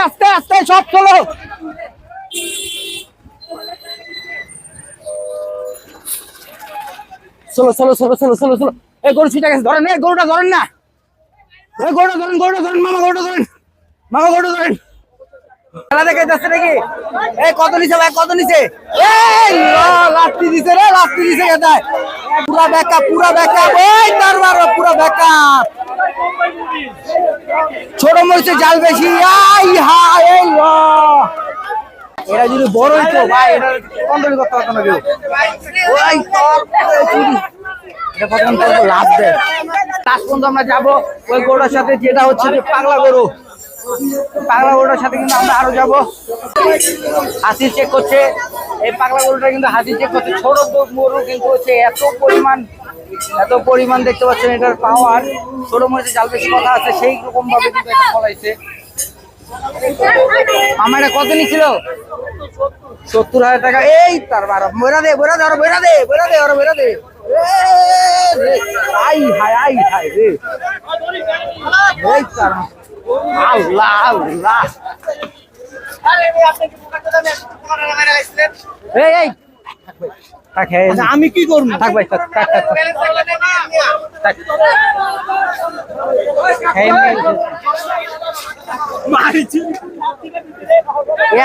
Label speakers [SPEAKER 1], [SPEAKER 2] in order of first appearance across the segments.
[SPEAKER 1] আস্তে আস্তে সব চলো। চলো চলো চলো চলো চলো চলো। এই গরু ছুটে গেছে, ধরেন। এই গরুটা ধরেন না, এই গরুটা ধরেন, গরুটা ধরেন মামা, গরুটা ধরেন মামা, গরুটা ধরেন। খেলা দেখে যাচ্ছে নাকি? এই কত নিচে ভাই, কত নিচে? এই লাত্তি দিছে রে, লাত্তি দিছে গেদায়। পুরা ব্যাকআপ, পুরা ব্যাকআপ। ওই তার মারো, পুরা ব্যাকআপ। ছোট মরিচে জাল বেশি। আই হাই, এই ল এরা যদি বড় হইতো ভাই, এটা কন্ট্রোল করতে পারতো না কেউ। ওই তোর এটা পর্যন্ত লাভ দেয়। লাস্ট পর্যন্ত আমরা যাবো ওই গরুটার সাথে, যেটা হচ্ছে যে পাগলা গরু। পাগলা গরুটার সাথে কিন্তু আমরা আরো যাবো। হাসি চেক করছে, এই পাগলা গরুটা কিন্তু হাসি চেক করছে। ছোট গরু কিন্তু হচ্ছে এত পরিমাণ দেখতে পাচ্ছেন এটার পাওয়ার। ছোট মরিচে জাল বেশি কথা আছে, সেই রকম ভাবে কিন্তু এটা ফলাইছে। আমার এটা কত নিচ্ছিল? 70,000 টাকা। এই তার বারো, বইরা দে, বইরা দে, আরো বইরা দে, বইরা দে, আরো বইরা দে। আই হাই, আই হাই রে। এই তার আল্লাহ আল্লাহ। এই এই আমি কি করবো? থাক ভাই, থাক থাক থাক।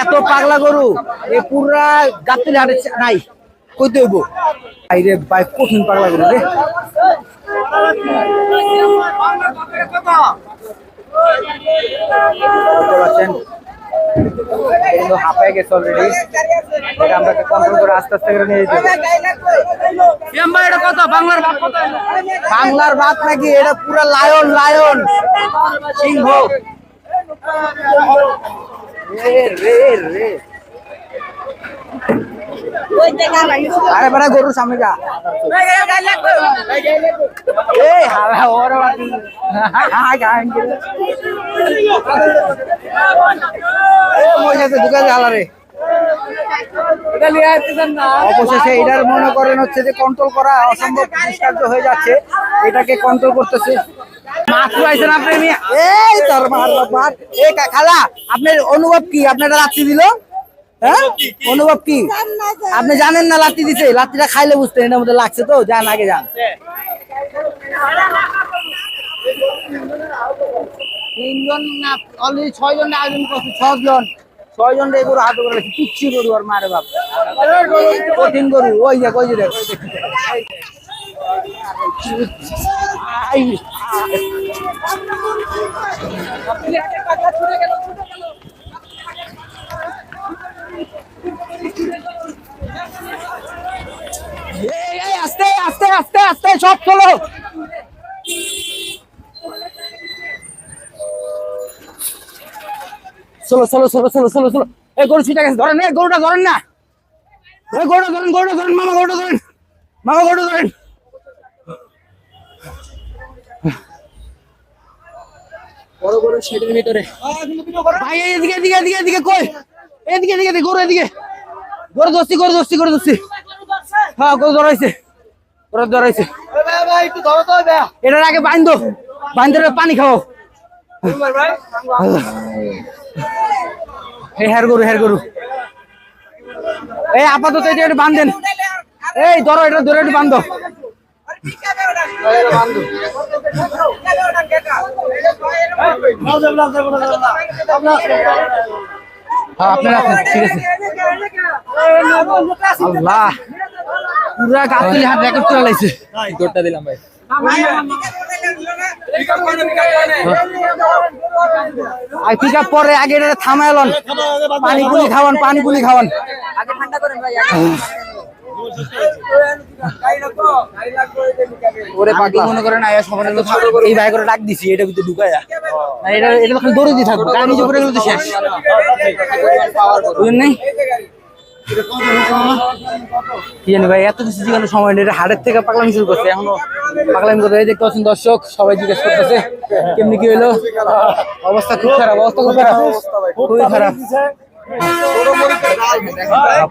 [SPEAKER 1] এত পাগলা গরু এ পুরা গাবতলী হাটে নাই, কইতে হইব। রে ভাই, কঠিন পাগলা গরু রে। হাঁপায় গেছে অলরেডি। আমরা কন্ট্রোল করে আস্তে আস্তে করে নিয়ে যেতে। এটা কত বাংলার ভাত? কত বাংলার ভাত নাকি? এটা পুরা লায়ন, লায়ন সিংহ। আরে বড় গরুর সামনে যা। এই হাওয়া ওর বাতি হ্যাঁ গাঙ্গে এ মজাতে দুকা জ্বালা রে। এটা নিয়ে আসছেন না, অবশেষে এটার মনে করেন হচ্ছে যে কন্ট্রোল করা অসম্ভব দুষ্কার্য হয়ে যাচ্ছে। এটাকে কন্ট্রোল করতেছে। মাত্র আইছেন আপনি। এই তোর মার এই খালা, আপনার অনুভব কি? আপনারা লাত্তি দিল, হ্যাঁ অনুভব কি? আপনি জানেন না লাত্তি দিছে? লাত্তিটা খাইলে বুঝতেন এটার মধ্যে লাগছে। তো যান আগে যান। 3 জন না অলরেডি 6 জন আয়োজন করছে। 6 জন এই গরু হাতে করে রাখছে। পিচ্ছি গরু আর মারে বাপ, কঠিন গরু। ওই যে কই যে দেখ, আস্তে আস্তে আস্তে আস্তে সব চলো। চলো চলো চলো চলো চলো চলো। এই গরু ছুটে গেছে, ধরেন। এই গরুটা ধরেন না, এই গরুটা ধরেন, গরুটা ধরেন মামা, গরুটা ধরেন মামা, গরুটা ধরেন। বড় গরু শেডের ভিতরে ভাই। এদিকে এদিকে এদিকে এদিকে কই? এদিকে এদিকে গরু, এদিকে গরু দস্তি, গরু দস্তি, গরু দস্তি। হ্যাঁ গরু ধরাইছে, গরু ধরাইছে। এটার আগে বাঁধো, বাঁধে পানি খাও। হের গরু, হের গরু। এই আপাতত এটা একটু বাঁধেন। এই ধরো, এটা ধরে একটু বাঁধো। আপনারা ঠিক আছে। আল্লাহ, পুরা গাবতলী হাট রেকর্ড করে লাইছে। দৌড়টা দিলাম ভাই। আর পিক আপ পরে আগে এটা থামাইলন। পানি পুলি খাওয়ান, পানি পুলি খাওয়ান। আগে ঠান্ডা করেন ভাই। ওরে পাগলা মনে করেন আয়া সমানে এই ভাই করে ডাক দিছি, এটা ভিতরে ঢুকায়া। এটা এটা খালি দৌড়ে দিয়ে থাকবো, গাড়ি নিচে পড়ে গেলে তো শেষ। বুঝেন নাই কি জানি ভাই, এত কিছু জিজ্ঞাসা সময় নেই। এটা হাটের থেকে পাগলামি শুরু করছে, এখনো পাগলামি করতে। এই দেখতে পাচ্ছেন দর্শক, সবাই জিজ্ঞেস করতেছে কেমনি কি হইলো। অবস্থা খুব খারাপ, অবস্থা খুব খারাপ, খুবই খারাপ।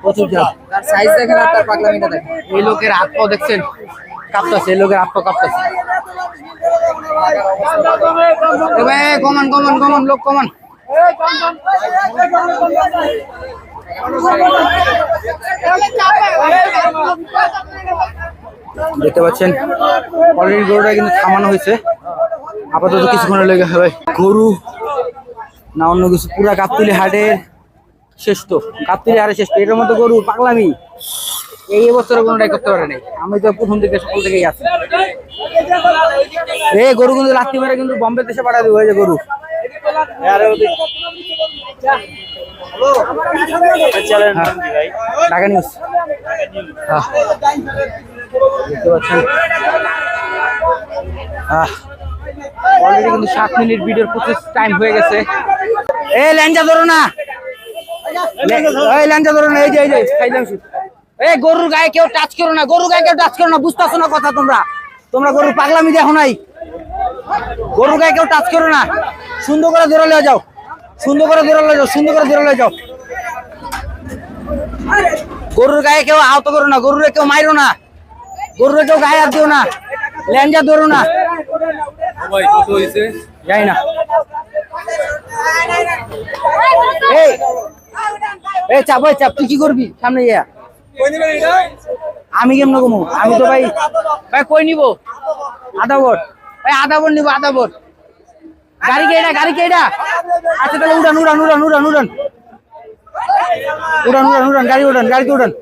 [SPEAKER 1] প্রচুর খারাপ। তার সাইজ দেখেন আর তার পাগলামিটা দেখেন। এই লোকের হাত পাও দেখছেন কাঁপতেছে, এই লোকের হাত পাও কাঁপতেছে। কমান কমান কমান, লোক কমান। দেখতে পাচ্ছেন অলরেডি গরুটা কিন্তু থামানো হয়েছে, আপাতত কিছুক্ষণের লেগে হবে। গরু না অন্য কিছু, পুরা গাবতলী হাটের শ্রেষ্ঠ, গাবতলী হাটের শ্রেষ্ঠ। এটার মধ্যে গরু পাগলামি এই বছরে কোনোটাই করতে পারে নাই। আমি তো প্রথম থেকে সকল থেকেই আছি। এই গরু কিন্তু লাত্তি মেরে কিন্তু বম্বে দেশে পাঠা দেবো। এই যে গরু ঢাকা নিউজ দেখতে পাচ্ছেন। অলরেডি কিন্তু 7 মিনিট ভিডিওর প্রচুর টাইম হয়ে গেছে। এই ল্যাঞ্জা ধরো না, এই ল্যাঞ্জা ধরো না। এই যে খাইলাম। এই গরুর গায়ে কেউ টাচ করো না, গরুর গায়ে কেউ টাচ করো না। বুঝতেছো না কথা? তোমরা গরুর পাগলামি দেখো নাই। গরুর গায়ে কেউ টাচ করো না। সুন্দর করে ধরে লয়ে যাও, সুন্দর করে ধরে লয়ে যাও, সুন্দর করে ধরে লয়ে যাও। গরুর গায়ে কেউ আহত করো না, গরুরে কেউ মাইরো না, গরুরে কেউ গায়ে হাত দিও না, ল্যাঞ্জা ধরো না। যাই না। এই চাপ, ওই চাপ, তুই কি করবি সামনে গিয়া? আমি কেমন কমু? আমি তো ভাই কই নিব? আধা ভোট ভাই, আধা ভোট নিবো, আধা ভোট। গাড়ি কে এটা? গাড়ি কে এটা? আচ্ছা তাহলে উড়ান উড়ান উড়ান উড়ান উড়ান উড়ান উড়ান উড়ান, গাড়ি উড়ান, গাড়িতে উড়ান,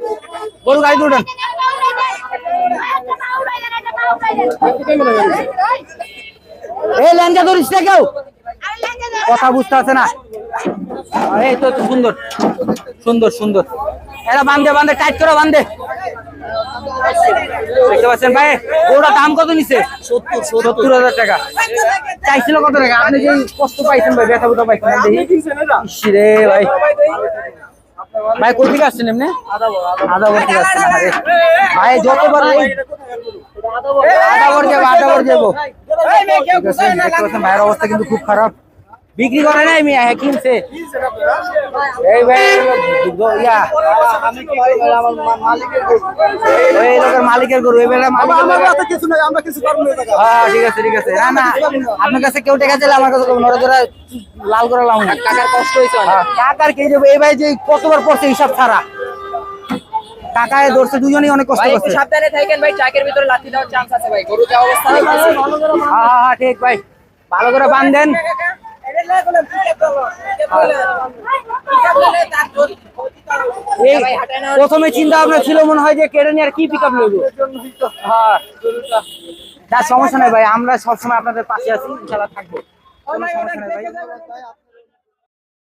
[SPEAKER 1] গরু গাড়িতে উড়ান। এই ল্যাঞ্জা ধরিস না কেউ, কথা বুঝতে আছে না। এই তো সুন্দর সুন্দর সুন্দর। এরা বান্ধে বান্ধে, টাইট করে বান্ধে। দেখতে পাচ্ছেন ভাই, ওরা দাম কত নিছে? 70,000 টাকা। চাইছিল কত টাকা? আপনি যে কষ্ট পাইছেন ভাই, ব্যথা বুথা পাইছেন রে ভাই। ভাই কোথা থেকে আসছেন এমনি? আধা বর থেকে আসছেন ভাই। যতবার আধা বর যাবো, আধা বর যাবো। দেখতে পাচ্ছেন ভাইয়ের অবস্থা কিন্তু খুব খারাপ। বিক্রি করে নাই মিয়া, কিনছে। এই ভাই ইয়া ওই লোকের মালিকের গরু, এই বেলা মালিকের কিছু নাই, আমরা কিছু করব না। হ্যাঁ ঠিক আছে ঠিক আছে। না না, আপনার কাছে কেউ টাকা চাইলে আমার কাছে নড়ে লাল করে লাম। কাকার কষ্ট হইছে অনেক। কাকার কে যাবে? এই ভাই যে কতবার পড়ছে হিসাব ছাড়া। কাকায় ধরছে, দুজনেই অনেক কষ্ট করছে।
[SPEAKER 2] সাবধানে থাকেন ভাই, ট্রাকের ভিতরে লাথি দেওয়ার চান্স আছে ভাই। গরু যা অবস্থা।
[SPEAKER 1] হ্যাঁ ঠিক ভাই, ভালো করে বাঁধেন। প্রথমে চিন্তা ভাবনা ছিল মনে হয় যে কেড়ে নিয়ে আর কি পিক আপ নেবো। হ্যাঁ সমস্যা নাই ভাই, আমরা সবসময় আপনাদের পাশে আছি, ইনশাআল্লাহ থাকবো। কোনো সমস্যা নাই ভাই।